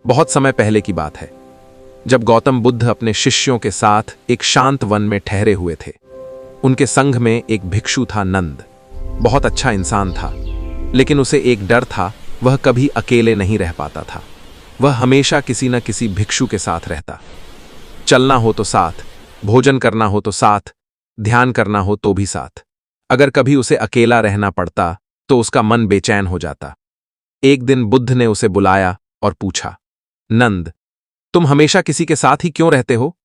बहुत समय पहले की बात है, जब गौतम बुद्ध अपने शिष्यों के साथ एक शांत वन में ठहरे हुए थे। उनके संघ में एक भिक्षु था, नंद। बहुत अच्छा इंसान था, लेकिन उसे एक डर था, वह कभी अकेले नहीं रह पाता था। वह हमेशा किसी न किसी भिक्षु के साथ रहता। चलना हो तो साथ, भोजन करना हो तो साथ, ध्यान करना हो तो भी साथ। अगर कभी उसे अकेला रहना पड़ता तो उसका मन बेचैन हो जाता। एक दिन बुद्ध ने उसे बुलाया और पूछा, नंद, तुम हमेशा किसी के साथ ही क्यों रहते हो?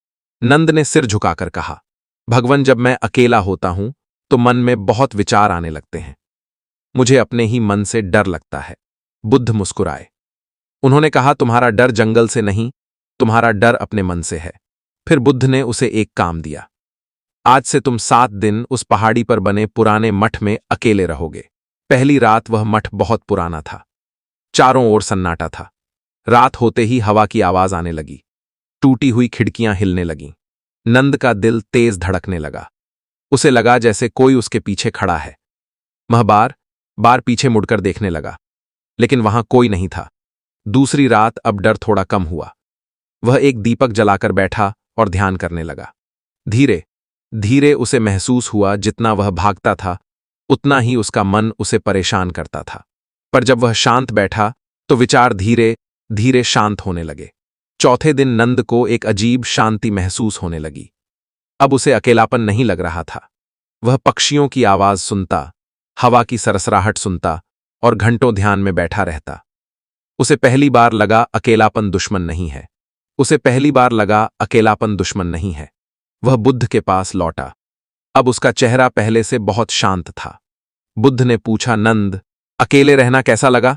नंद ने सिर झुकाकर कहा, भगवान, जब मैं अकेला होता हूं तो मन में बहुत विचार आने लगते हैं। मुझे अपने ही मन से डर लगता है। बुद्ध मुस्कुराए। उन्होंने कहा, तुम्हारा डर जंगल से नहीं, तुम्हारा डर अपने मन से है। फिर बुद्ध ने उसे एक काम दिया। आज से तुम 7 दिन उस पहाड़ी पर बने पुराने मठ में अकेले रहोगे। पहली रात वह मठ बहुत पुराना था। चारों ओर सन्नाटा था। रात होते ही हवा की आवाज आने लगी। टूटी हुई खिड़कियां हिलने लगीं। नंद का दिल तेज धड़कने लगा। उसे लगा जैसे कोई उसके पीछे खड़ा है। वह बार बार पीछे मुड़कर देखने लगा, लेकिन वहां कोई नहीं था। दूसरी रात अब डर थोड़ा कम हुआ। वह एक दीपक जलाकर बैठा और ध्यान करने लगा। धीरे धीरे उसे महसूस हुआ, जितना वह भागता था उतना ही उसका मन उसे परेशान करता था। पर जब वह शांत बैठा तो विचार धीरे धीरे शांत होने लगे। चौथे दिन नंद को एक अजीब शांति महसूस होने लगी। अब उसे अकेलापन नहीं लग रहा था। वह पक्षियों की आवाज सुनता, हवा की सरसराहट सुनता और घंटों ध्यान में बैठा रहता। उसे पहली बार लगा अकेलापन दुश्मन नहीं है। उसे पहली बार लगा अकेलापन दुश्मन नहीं है। वह बुद्ध के पास लौटा। अब उसका चेहरा पहले से बहुत शांत था। बुद्ध ने पूछा, नंद, अकेले रहना कैसा लगा?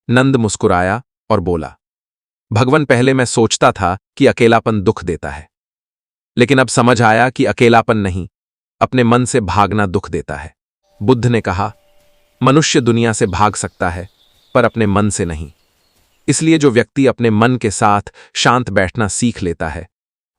नंद मुस्कुराया और बोला, भगवान, पहले मैं सोचता था कि अकेलापन दुख देता है, लेकिन अब समझ आया कि अकेलापन नहीं, अपने मन से भागना दुख देता है। बुद्ध ने कहा, मनुष्य दुनिया से भाग सकता है, पर अपने मन से नहीं। इसलिए जो व्यक्ति अपने मन के साथ शांत बैठना सीख लेता है,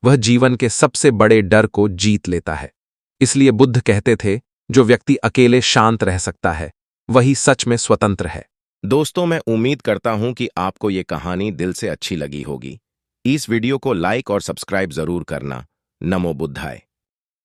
वह जीवन के सबसे बड़े डर को जीत लेता है। इसलिए बुद्ध कहते थे, जो व्यक्ति अकेले शांत रह सकता है, वही सच में स्वतंत्र है। दोस्तों, मैं उम्मीद करता हूं कि आपको ये कहानी दिल से अच्छी लगी होगी। इस वीडियो को लाइक और सब्सक्राइब जरूर करना। नमो बुद्धाय।